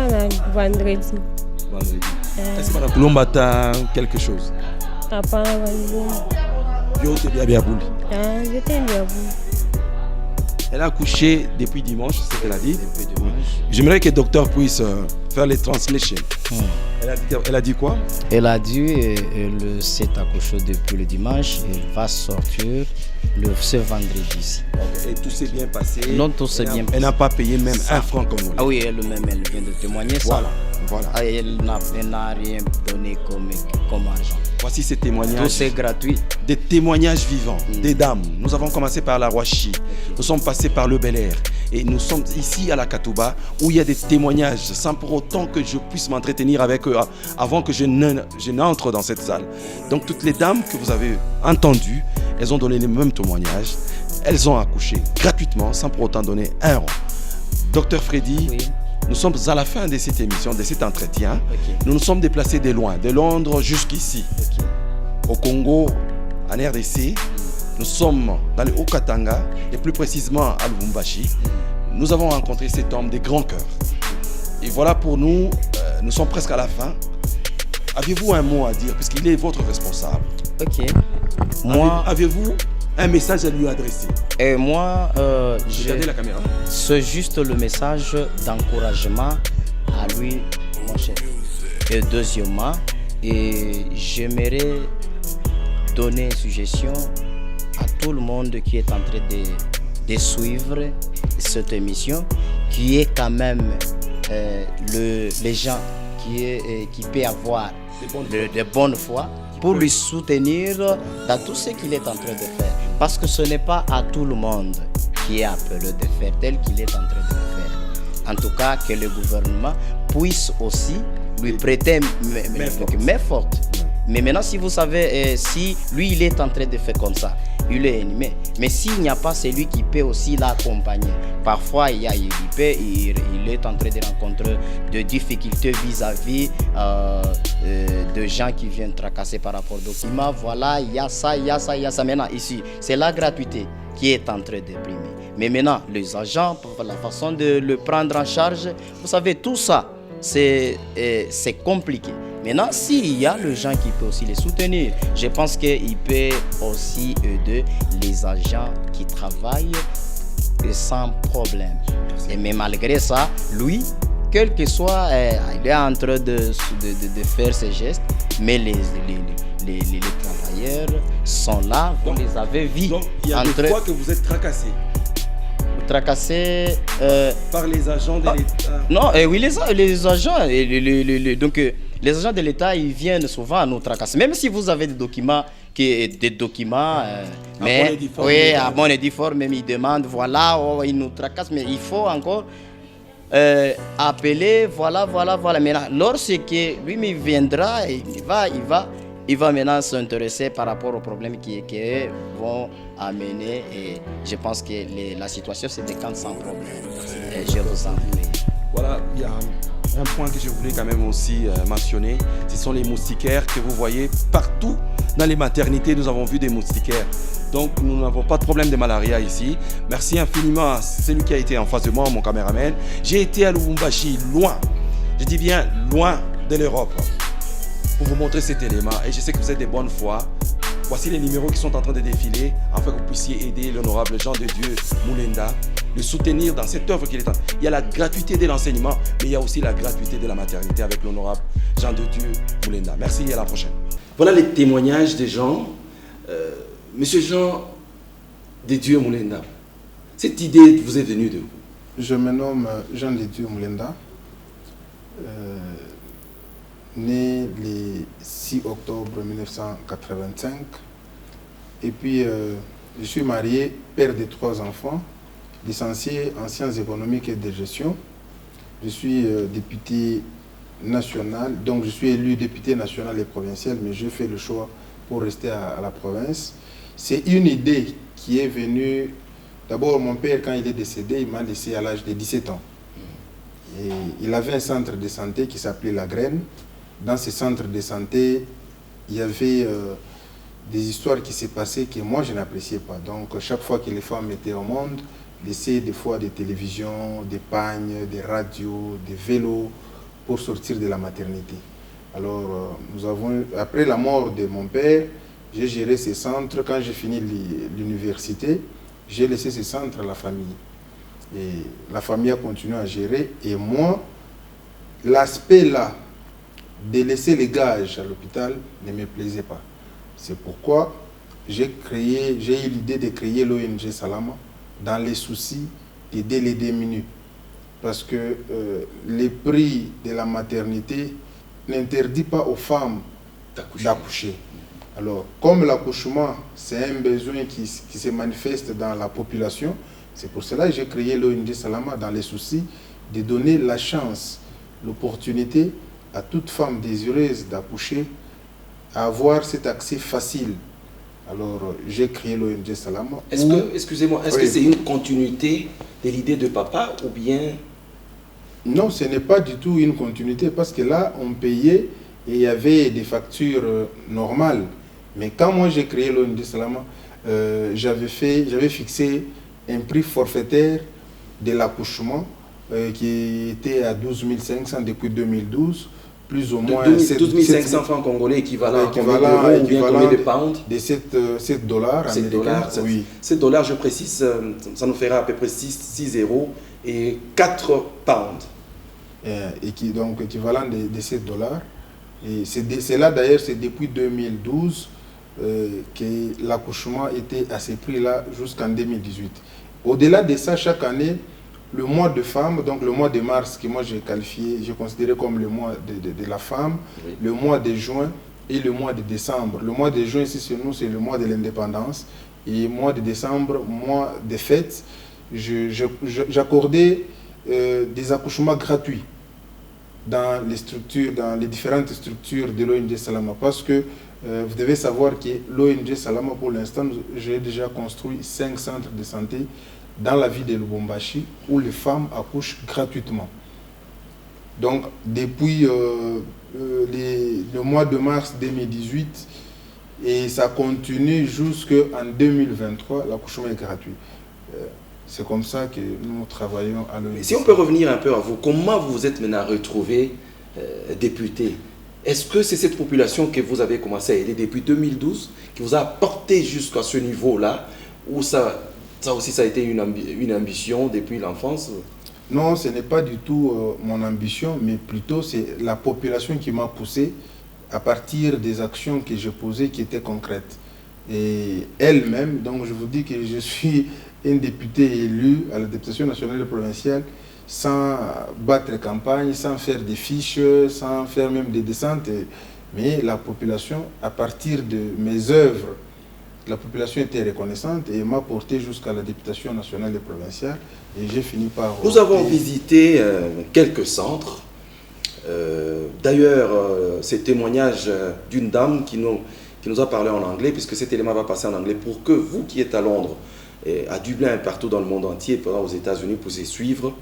na vendredi. Vendredi. Est-ce que tu as kulomba quelque chose? Hapana, walibomba. Vyote bien buli. Vyote bien buli. Elle a accouché depuis dimanche, c'est ce qu'elle a dit. J'aimerais que le docteur puisse faire les translations. Elle a dit quoi? Elle a dit qu'elle s'est accouchée depuis le dimanche. Elle va sortir ce vendredi. Okay. Et tout s'est bien passé? Non, tout s'est bien passé. Elle n'a pas payé même un franc congolais? Ah oui, elle-même, elle vient de témoigner ça. Voilà. Ah, elle n'a rien donné comme argent. Voici ces témoignages. Tout c'est gratuit. Des témoignages vivants, des dames. Nous avons commencé par la Roachi. Nous sommes passés par le Bel Air. Et nous sommes ici à la Katouba où il y a des témoignages sans pour autant que je puisse m'entretenir avec eux avant que je n'entre dans cette salle. Donc toutes les dames que vous avez entendues, elles ont donné les mêmes témoignages. Elles ont accouché gratuitement sans pour autant donner un rond. Docteur Freddy, oui. Nous sommes à la fin de cette émission, de cet entretien. Okay. Nous nous sommes déplacés de loin, de Londres jusqu'ici, au Congo, en RDC. Nous sommes dans le Haut-Katanga, et plus précisément à Lubumbashi. Nous avons rencontré cet homme de grand cœur. Et voilà pour nous, nous sommes presque à la fin. Avez-vous un mot à dire, puisqu'il est votre responsable? Ok. Avez-vous un message à lui adresser? Et moi, regardez la caméra. C'est juste le message d'encouragement à lui, mon chef. Et deuxièmement, j'aimerais donner une suggestion à tout le monde qui est en train de suivre cette émission, qui est quand même les gens qui peuvent avoir de bonne foi pour lui soutenir dans tout ce qu'il est en train de faire. Parce que ce n'est pas à tout le monde qui est appelé de faire tel qu'il est en train de le faire. En tout cas, que le gouvernement puisse aussi lui prêter main forte. Mais maintenant, si vous savez, si lui, il est en train de faire comme ça, il est animé. Mais s'il n'y a pas celui qui peut aussi l'accompagner, parfois il est en train de rencontrer des difficultés vis-à-vis de gens qui viennent tracasser par rapport aux documents. Voilà, il y a ça. Maintenant, ici, c'est la gratuité qui est en train de primer. Mais maintenant, les agents, la façon de le prendre en charge, vous savez, tout ça, c'est compliqué. Maintenant, s'il y a le gens qui peut aussi les soutenir, je pense qu'il peut aussi aider les agents qui travaillent sans problème. Mais malgré ça, lui, quel que soit, il est en train de faire ses gestes, mais les travailleurs sont là, vous les avez vus. Donc, il y a des fois que vous êtes tracassé. Tracassé par les agents de l'État. Non, oui, les agents, donc les agents de l'État, ils viennent souvent nous tracasser. Même si vous avez des documents, mais oui, à bon et due forme, même ils demandent, voilà, oh, ils nous tracassent, mais il faut encore appeler, voilà. Maintenant, lorsque lui viendra, il va maintenant s'intéresser par rapport aux problèmes qui vont amener. Et je pense que la situation se décante sans problème. Et je vous en prie. Voilà, il y a un point que je voulais quand même aussi mentionner. Ce sont les moustiquaires que vous voyez partout dans les maternités. Nous avons vu des moustiquaires. Donc nous n'avons pas de problème de malaria ici. Merci infiniment à celui qui a été en face de moi, mon caméraman. J'ai été à Lubumbashi, loin. Je dis bien loin de l'Europe, pour vous montrer cet élément. Et je sais que vous êtes de bonne foi. Voici les numéros qui sont en train de défiler afin que vous puissiez aider l'honorable Jean de Dieu Moulenda, le soutenir dans cette œuvre qu'il est en train. Il y a la gratuité de l'enseignement, mais il y a aussi la gratuité de la maternité avec l'honorable Jean de Dieu Moulenda. Merci et à la prochaine. Voilà les témoignages des gens. Monsieur Jean de Dieu Moulenda, cette idée vous est venue de où? Je me nomme Jean de Dieu Moulenda, né le 6 octobre 1985. Et puis, je suis marié, père de 3 enfants, licencié en sciences économiques et de gestion. Je suis député national, donc je suis élu député national et provincial, mais j'ai fait le choix pour rester à la province. C'est une idée qui est venue. D'abord, mon père, quand il est décédé, il m'a laissé à l'âge de 17 ans. Et il avait un centre de santé qui s'appelait La Graine. Dans ce centre de santé, il y avait des histoires qui s'est passées que moi, je n'appréciais pas. Donc, chaque fois que les femmes étaient au monde, laissaient des fois des télévisions, des pagnes, des radios, des vélos pour sortir de la maternité. Alors, après la mort de mon père, j'ai géré ces centres. Quand j'ai fini l'université, j'ai laissé ces centres à la famille. Et la famille a continué à gérer. Et moi, l'aspect là, de laisser les gages à l'hôpital ne me plaisait pas. C'est pourquoi j'ai eu l'idée de créer l'ONG Salama dans les soucis d'aider les démunis. Parce que les prix de la maternité n'interdit pas aux femmes d'accoucher. Alors, comme l'accouchement, c'est un besoin qui se manifeste dans la population, c'est pour cela que j'ai créé l'ONG Salama dans les soucis de donner la chance, l'opportunité à toute femme désireuse d'accoucher à avoir cet accès facile. Alors, j'ai créé l'ONG Salama. Excusez-moi, est-ce que c'est une continuité de l'idée de papa ou bien... Non, ce n'est pas du tout une continuité parce que là, on payait et il y avait des factures normales. Mais quand moi j'ai créé l'ONG Salama, j'avais fixé un prix forfaitaire de l'accouchement qui était à 12 500 depuis 2012, plus ou moins 12 500 francs congolais équivalent à combien d'euros ou bien combien de pounds? De 7 dollars américains. Oui. 7 dollars, je précise, ça nous fera à peu près 6 euros et 4 pounds. Donc équivalent de 7 dollars. Et c'est là d'ailleurs, c'est depuis 2012 que l'accouchement était à ces prix-là jusqu'en 2018. Au-delà de ça, chaque année, le mois de femme, donc le mois de mars, que moi j'ai considéré comme le mois de la femme, oui. Le mois de juin et le mois de décembre. Le mois de juin, ici chez nous, c'est le mois de l'indépendance. Et le mois de décembre, mois de fête, j'accordais des accouchements gratuits dans les différentes structures de l'ONG Salama. Parce que vous devez savoir que l'ONG Salama, pour l'instant, j'ai déjà construit 5 centres de santé dans la ville de Lubumbashi où les femmes accouchent gratuitement. Donc, depuis le mois de mars 2018, et ça continue jusqu'en 2023, l'accouchement est gratuit. C'est comme ça que nous travaillons à l'ONG. Si on peut revenir un peu à vous, comment vous vous êtes maintenant retrouvé député? Est-ce que c'est cette population que vous avez commencé à aider depuis 2012 qui vous a porté jusqu'à ce niveau-là, ou ça aussi ça a été une ambition depuis l'enfance? Non, ce n'est pas du tout mon ambition, mais plutôt c'est la population qui m'a poussé à partir des actions que j'ai posées qui étaient concrètes. Et elle-même, donc je vous dis que je suis une députée élue à la députation nationale et provinciale sans battre campagne, sans faire des fiches, sans faire même des descentes. Mais la population, à partir de mes œuvres, la population était reconnaissante et m'a porté jusqu'à la députation nationale et provinciale. Et j'ai fini par... Nous avons visité quelques centres. D'ailleurs, ces témoignages d'une dame qui nous a parlé en anglais, puisque cet élément va passer en anglais, pour que vous qui êtes à Londres, et à Dublin, partout dans le monde entier, aux États-Unis, puissiez suivre.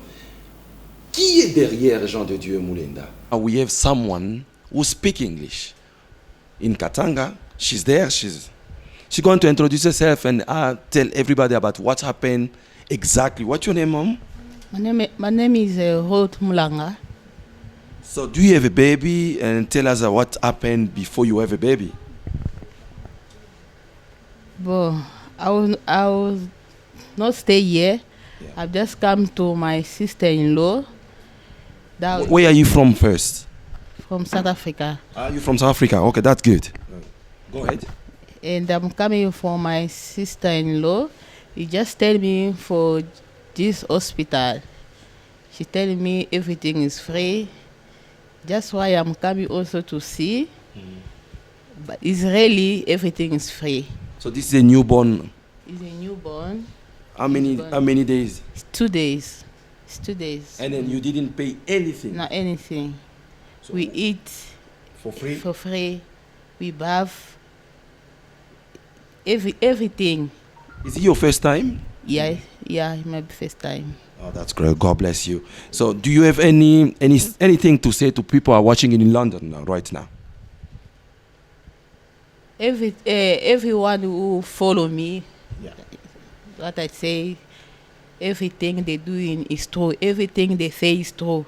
Qui est derrière Jean de Dieu Mulenda? We have someone who speaks English. In Katanga, she's there, she's going to introduce herself and tell everybody about what happened exactly. What's your name, Mom? My name is Ruth Mulanga. So do you have a baby, and tell us what happened before you have a baby? Well, I will not stay here. Yeah. I've just come to my sister-in-law. Where are you from first? From South Africa. You're from South Africa. Okay, that's good. Go ahead. And I'm coming for my sister-in-law. He just tell me for this hospital. She telling me everything is free. That's why I'm coming also to see. But Israeli, everything is free. So this is a newborn. It's a newborn. How many days? It's 2 days. It's 2 days. And then you didn't pay anything? Not anything. So we eat for free. For free. We bath. Everything. Is it your first time? Yeah, my first time. Oh, that's great. God bless you. So, do you have anything to say to people who are watching in London right now? Everyone who follow me, what I say, everything they do is true. Everything they say is true.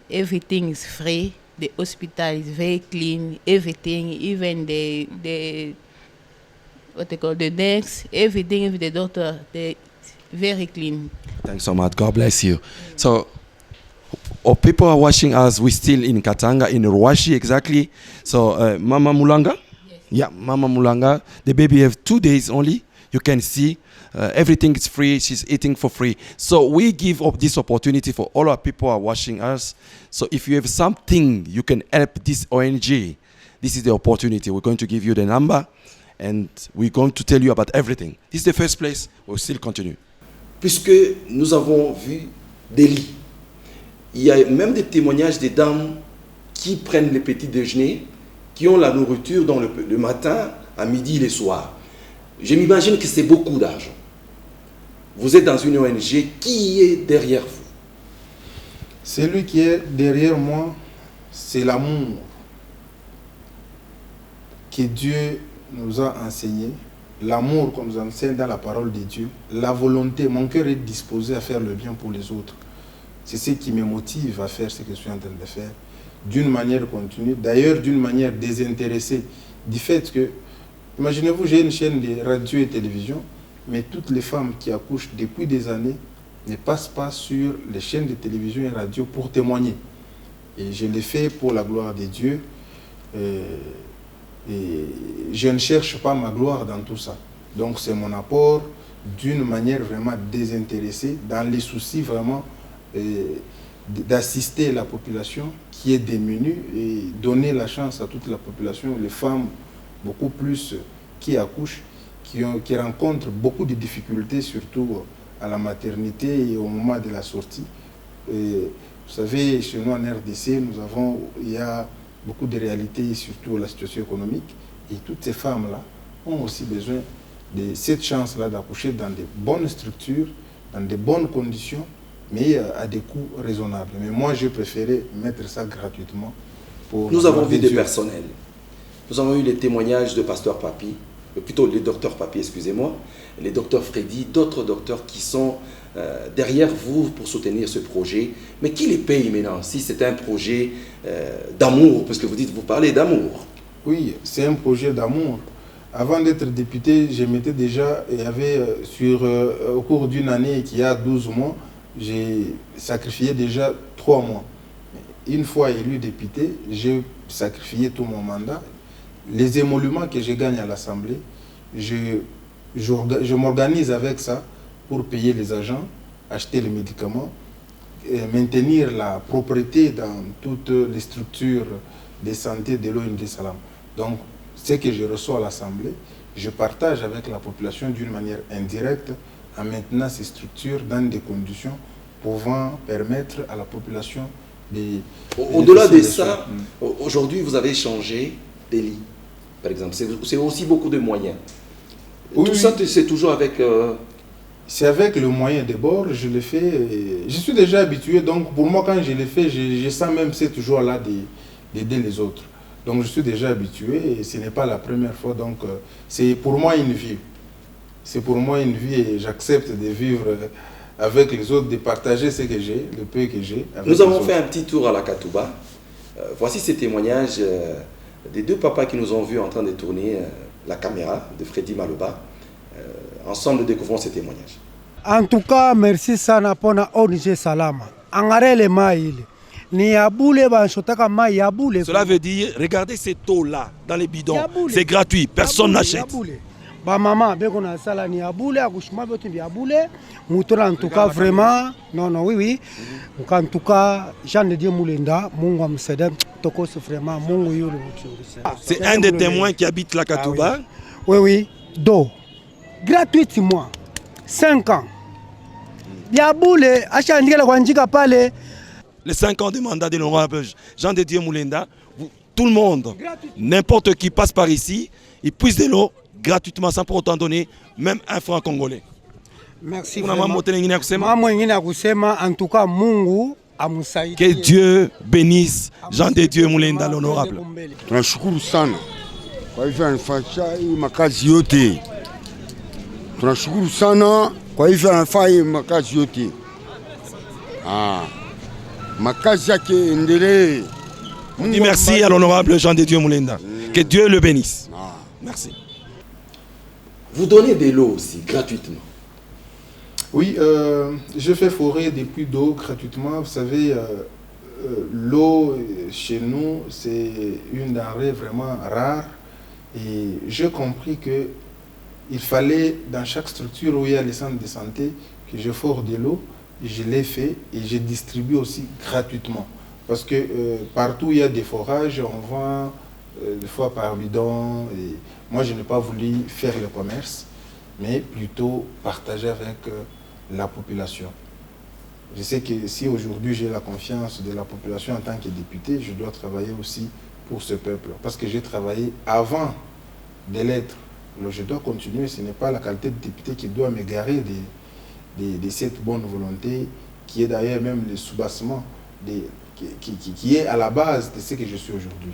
Everything is free. The hospital is very clean. Everything, even the what they call the nurse, everything, even the doctor, they very clean. Thanks so much. God bless you. So, people are watching us. We're still in Katanga, in Ruashi, exactly. So, Mama Mulanga? Yes. Yeah, Mama Mulanga. The baby have 2 days only. You can see everything is free. She's eating for free. So, we give up this opportunity for all our people who are watching us. So, if you have something you can help this ONG, this is the opportunity. We're going to give you the number and we're going to tell you about everything. This is the first place. We'll still continue. Puisque nous avons vu des lits, il y a même des témoignages des dames qui prennent les petits déjeuners, qui ont la nourriture dans le matin, à midi et le soir. Je m'imagine que c'est beaucoup d'argent. Vous êtes dans une ONG, qui est derrière vous? Celui qui est derrière moi, c'est l'amour que Dieu nous a enseigné. L'amour qu'on nous enseigne dans la parole de Dieu, la volonté, mon cœur est disposé à faire le bien pour les autres. C'est ce qui me motive à faire ce que je suis en train de faire, d'une manière continue, d'ailleurs d'une manière désintéressée, du fait que, imaginez-vous, j'ai une chaîne de radio et télévision, mais toutes les femmes qui accouchent depuis des années ne passent pas sur les chaînes de télévision et radio pour témoigner. Et je l'ai fait pour la gloire de Dieu. Et je ne cherche pas ma gloire dans tout ça. Donc c'est mon apport d'une manière vraiment désintéressée, dans les soucis vraiment d'assister la population qui est démunie et donner la chance à toute la population, les femmes beaucoup plus qui accouchent, qui rencontrent beaucoup de difficultés, surtout à la maternité et au moment de la sortie. Et vous savez, chez nous en RDC, il y a beaucoup de réalités, surtout la situation économique. Et toutes ces femmes-là ont aussi besoin de cette chance-là d'accoucher dans de bonnes structures, dans de bonnes conditions, mais à des coûts raisonnables. Mais moi, j'ai préféré mettre ça gratuitement. Nous avons vu des personnels. Nous avons eu les témoignages de Pasteur Papi, plutôt les docteurs Papi, excusez-moi, les docteurs Freddy, d'autres docteurs qui sont derrière vous pour soutenir ce projet. Mais qui les paye maintenant, si c'est un projet d'amour, parce que vous parlez d'amour? Oui, c'est un projet d'amour. Avant d'être député, je m'étais déjà, au cours d'une année qui a 12 mois, j'ai sacrifié déjà 3 mois. une fois élu député, j'ai sacrifié tout mon mandat. Les émoluments que je gagne à l'Assemblée, je m'organise avec ça pour payer les agents, acheter les médicaments, et maintenir la propreté dans toutes les structures de santé de l'ONG Salam. Donc, ce que je reçois à l'Assemblée, je partage avec la population d'une manière indirecte en maintenant ces structures dans des conditions pouvant permettre à la population de... Au-delà de ça, aujourd'hui, vous avez changé des lits, par exemple. C'est aussi beaucoup de moyens. Oui, tout ça, c'est toujours avec... C'est avec le moyen de bord, je le fais. Je suis déjà habitué, donc pour moi, quand je le fais, je sens même c'est toujours là d'aider les autres. Donc je suis déjà habitué et ce n'est pas la première fois. Donc c'est pour moi une vie. C'est pour moi une vie et j'accepte de vivre avec les autres, de partager ce que j'ai, le peu que j'ai. Nous avons fait un petit tour à la Katouba. Voici ces témoignages des deux papas qui nous ont vus en train de tourner la caméra de Freddy Maloba. Ensemble, nous découvrons ces témoignages. En tout cas, merci sana pona ONG Salama. Angarele maïle. Cela veut dire, regardez ces taux-là dans les bidons. C'est gratuit, personne n'achète. Maman, en tout cas, vraiment, non, oui. En tout cas, Jean de Dieu Moulenda, vraiment, c'est un des témoins qui habite la Katouba. Oui, do. Gratuitement, 5 ans. Les 5 ans de mandat de l'honorable Jean de Dieu Moulenda, tout le monde, n'importe qui passe par ici, il puise de l'eau gratuitement sans pour autant donner même un franc congolais. Merci. En tout cas, que Dieu bénisse Jean de Dieu Moulenda l'honorable. Tunashukuru sana kwa hivyo anafanya makazi yote. Tunashukuru sana kwa hivyo anafanya makazi yote. Makazi yake endelee. On dit merci à l'honorable Jean de Dieu Moulenda. Que Dieu le bénisse. Merci. Vous donnez de l'eau aussi, gratuitement. Oui, je fais forer des puits d'eau gratuitement. Vous savez, l'eau chez nous, c'est une denrée vraiment rare. Et j'ai compris qu'il fallait, dans chaque structure où il y a les centres de santé, que je fore de l'eau. Je l'ai fait et je distribue aussi gratuitement. Parce que partout où il y a des forages, on vend des fois par bidon. Et moi, je n'ai pas voulu faire le commerce, mais plutôt partager avec la population. Je sais que si aujourd'hui j'ai la confiance de la population en tant que député, je dois travailler aussi pour ce peuple. Parce que j'ai travaillé avant de l'être. Alors je dois continuer. Ce n'est pas la qualité de député qui doit m'égarer de cette bonne volonté, qui est d'ailleurs même le soubassement, qui est à la base de ce que je suis aujourd'hui.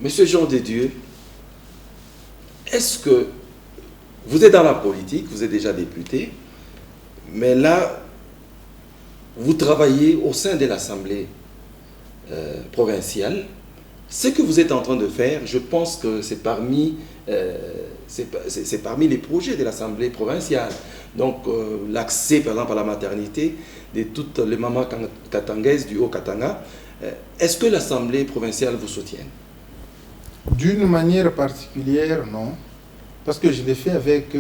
Monsieur Jean de Dieu, est-ce que vous êtes dans la politique, vous êtes déjà député, mais là, vous travaillez au sein de l'Assemblée provinciale. Ce que vous êtes en train de faire, je pense que c'est parmi les projets de l'Assemblée provinciale. Donc, l'accès, par exemple, à la maternité de toutes les mamans katangaises du Haut-Katanga. Est-ce que l'Assemblée provinciale vous soutient? D'une manière particulière, non. Parce que je l'ai fait avec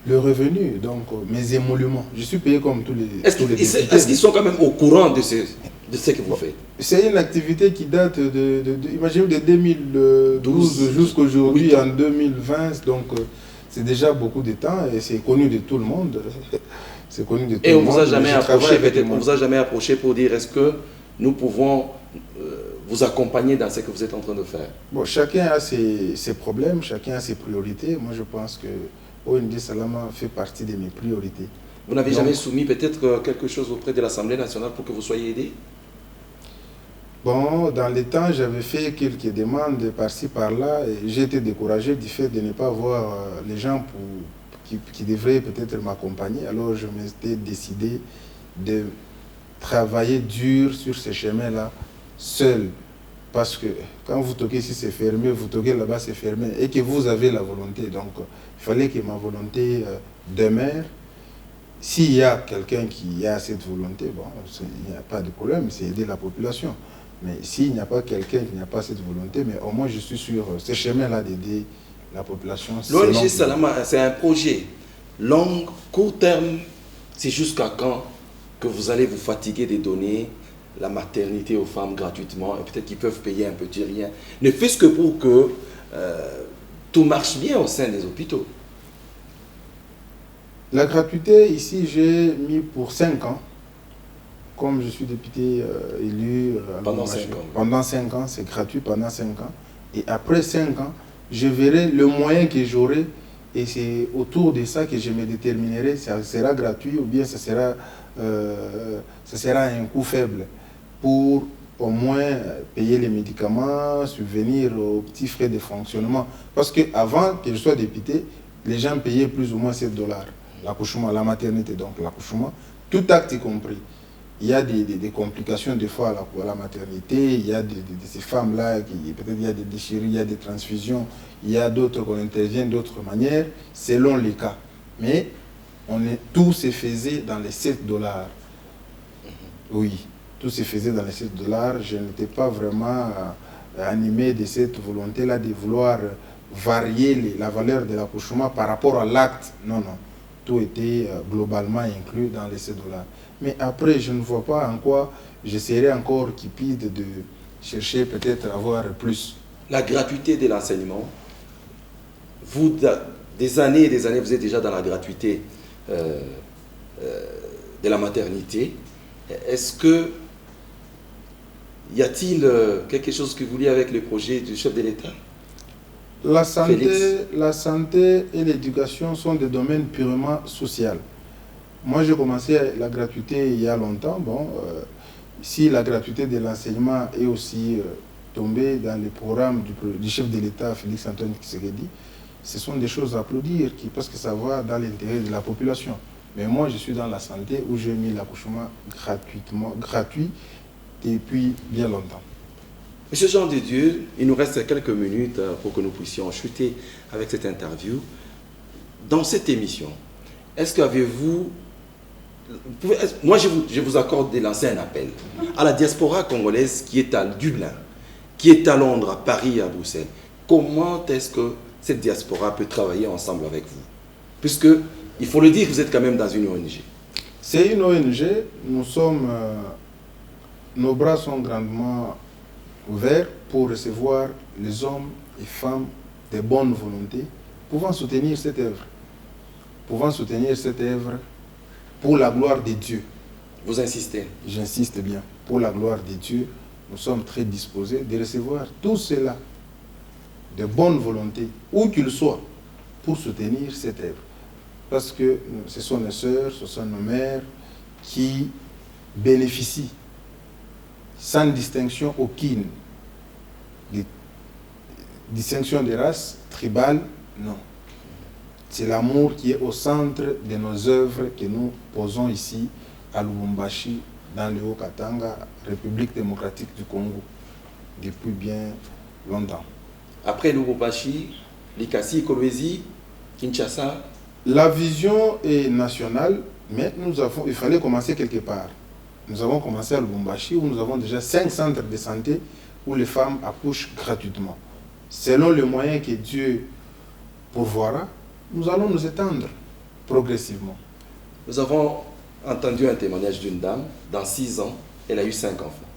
le revenu, donc mes émoluments. Je suis payé comme tous les députés. Est-ce qu'ils sont quand même au courant de ce que vous faites? C'est une activité qui date imaginez, de 2012 jusqu'à aujourd'hui, en 2020. Donc, c'est déjà beaucoup de temps et c'est connu de tout le monde. C'est connu de tout et le on monde. Vous a jamais approché, peut-être, on vous a jamais approché pour dire est-ce que nous pouvons vous accompagner dans ce que vous êtes en train de faire? Bon, chacun a ses problèmes, chacun a ses priorités. Moi, je pense que ONG Salama fait partie de mes priorités. Vous n'avez jamais soumis peut-être quelque chose auprès de l'Assemblée nationale pour que vous soyez aidé? Bon, dans les temps, j'avais fait quelques demandes par-ci, par-là, et j'ai été découragé du fait de ne pas voir les gens qui devraient peut-être m'accompagner. Alors, je m'étais décidé de travailler dur sur ce chemin-là, seul. Parce que quand vous toquez ici, c'est fermé, vous toquez là-bas, c'est fermé, et que vous avez la volonté. Donc, il fallait que ma volonté demeure s'il y a quelqu'un qui a cette volonté, bon, il n'y a pas de problème, c'est aider la population. Mais s'il n'y a pas quelqu'un qui n'a pas cette volonté, mais au moins je suis sur ce chemin-là d'aider la population. L'ONG Salama, c'est un projet long, court terme. C'est jusqu'à quand que vous allez vous fatiguer de donner la maternité aux femmes gratuitement, et peut-être qu'ils peuvent payer un petit rien, ne fût-ce que pour que tout marche bien au sein des hôpitaux. La gratuité, ici, j'ai mis pour 5 ans. Comme je suis député élu pendant 5 ans. Pendant 5 ans, c'est gratuit pendant 5 ans. Et après 5 ans, je verrai le moyen que j'aurai. Et c'est autour de ça que je me déterminerai. Ça sera gratuit ou bien ça sera un coût faible pour au moins payer les médicaments, subvenir aux petits frais de fonctionnement. Parce qu'avant que je sois député, les gens payaient plus ou moins $7. L'accouchement, la maternité, donc l'accouchement, tout acte compris. Il y a des complications des fois à la maternité, il y a ces femmes-là, peut-être il y a des déchirures, il y a des transfusions, il y a d'autres qu'on intervient d'autres manières, selon les cas. Mais tout se faisait dans les $7. Oui, tout se faisait dans les $7. Je n'étais pas vraiment animé de cette volonté-là de vouloir varier la valeur de l'accouchement par rapport à l'acte. Non, non. Tout était globalement inclus dans les $7. Mais après, je ne vois pas en quoi je serais encore cupide de chercher peut-être à avoir plus. La gratuité de l'enseignement, vous, des années et des années, vous êtes déjà dans la gratuité de la maternité. Est-ce que y a-t-il quelque chose que vous liez avec le projet du chef de l'État? La santé et l'éducation sont des domaines purement sociaux. Moi, j'ai commencé la gratuité il y a longtemps. Bon, si la gratuité de l'enseignement est aussi tombée dans le programme du chef de l'État, Félix Antoine Tshisekedi, ce sont des choses à applaudir parce que ça va dans l'intérêt de la population. Mais moi, je suis dans la santé où j'ai mis l'accouchement gratuit depuis bien longtemps. Monsieur Jean de Dieu, il nous reste quelques minutes pour que nous puissions chuter avec cette interview. Dans cette émission, est-ce qu'avez-vous... Moi, je vous accorde de lancer un appel à la diaspora congolaise qui est à Dublin, qui est à Londres, à Paris, à Bruxelles. Comment est-ce que cette diaspora peut travailler ensemble avec vous? Puisque, il faut le dire, vous êtes quand même dans une ONG. C'est une ONG. Nos bras sont grandement ouverts pour recevoir les hommes et femmes de bonne volonté pouvant soutenir cette œuvre. Pouvant soutenir cette œuvre pour la gloire de Dieu. Vous insistez? J'insiste bien. Pour la gloire de Dieu, nous sommes très disposés de recevoir tout cela de bonne volonté, où qu'ils soient, pour soutenir cette œuvre. Parce que ce sont nos sœurs, ce sont nos mères qui bénéficient sans distinction aucune. Distinction de race, tribale, non. C'est l'amour qui est au centre de nos œuvres que nous posons ici à Lubumbashi, dans le Haut-Katanga, République démocratique du Congo, depuis bien longtemps. Après Lubumbashi, Likasi, Kolwezi, Kinshasa. La vision est nationale, mais il fallait commencer quelque part. Nous avons commencé à Lubumbashi, où nous avons déjà 5 centres de santé où les femmes accouchent gratuitement. Selon les moyens que Dieu pourvoira, nous allons nous étendre progressivement. Nous avons entendu un témoignage d'une dame, dans 6 ans, elle a eu 5 enfants.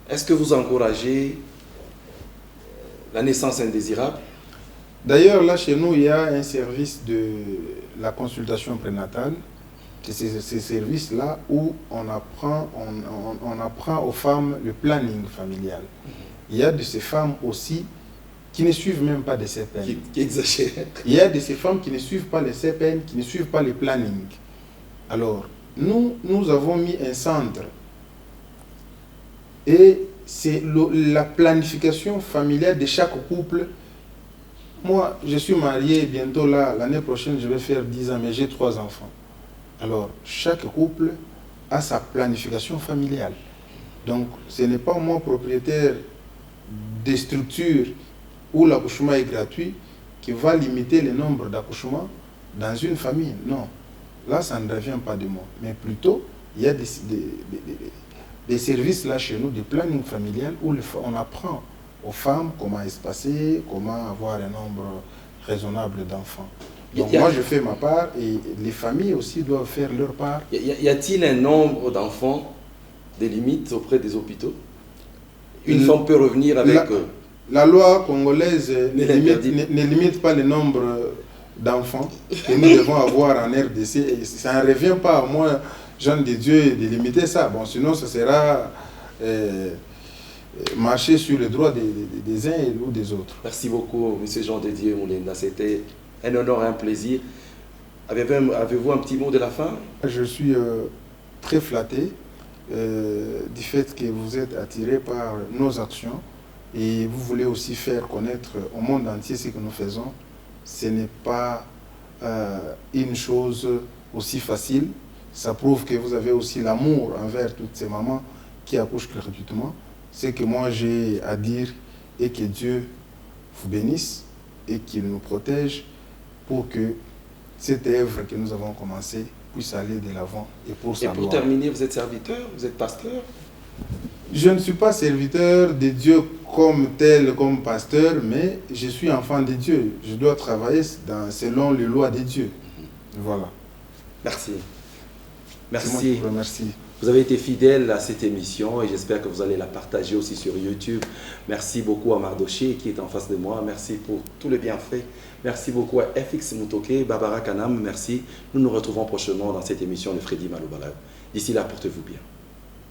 Est-ce que vous encouragez la naissance indésirable? D'ailleurs, là, chez nous, il y a un service de la consultation prénatale. C'est ces services-là où on apprend aux femmes le planning familial. Il y a de ces femmes aussi qui ne suivent même pas de CPN. Qui exagèrent. Il y a de ces femmes qui ne suivent pas les CPN, qui ne suivent pas les plannings. Alors, nous avons mis un centre. Et c'est la planification familiale de chaque couple. Moi, je suis marié bientôt là, l'année prochaine, je vais faire 10 ans, mais j'ai 3 enfants. Alors, chaque couple a sa planification familiale. Donc, ce n'est pas moi, propriétaire des structures où l'accouchement est gratuit, qui va limiter le nombre d'accouchements dans une famille. Non. là, ça ne revient pas de moi. Mais plutôt, il y a des services là chez nous, de planning familial, où on apprend aux femmes comment espacer, comment avoir un nombre raisonnable d'enfants. Donc moi, je fais ma part et les familles aussi doivent faire leur part. Y a-t-il un nombre d'enfants, des limites auprès des hôpitaux? Une femme peut revenir avec... La loi congolaise ne limite pas le nombre d'enfants que nous devons avoir en RDC. Et ça ne revient pas à moi, Jean de Dieu, de limiter ça. Bon, sinon, ce sera marcher sur les droits des uns ou des autres. Merci beaucoup, M. Jean de Dieu Moulenda. C'était un honneur et un plaisir. Avez-vous un petit mot de la fin? Je suis très flatté du fait que vous êtes attiré par nos actions et vous voulez aussi faire connaître au monde entier ce que nous faisons. Ce n'est pas une chose aussi facile. Ça prouve que vous avez aussi l'amour envers toutes ces mamans qui accouchent gratuitement. C'est que moi j'ai à dire et que Dieu vous bénisse et qu'il nous protège pour que cette œuvre que nous avons commencée puisse aller de l'avant et pour sa gloire. Et pour terminer, vous êtes serviteur, vous êtes pasteur? Je ne suis pas serviteur de Dieu comme tel, comme pasteur, mais je suis enfant de Dieu. Je dois travailler selon les lois de Dieu. Voilà. Merci. Merci. Merci. Vous avez été fidèle à cette émission et j'espère que vous allez la partager aussi sur YouTube. Merci beaucoup à Mardoché qui est en face de moi. Merci pour tous les bienfaits. Merci beaucoup à FX Mutoke, Barbara Kanam. Merci. Nous nous retrouvons prochainement dans cette émission de Freddy Maloba. D'ici là, portez-vous bien.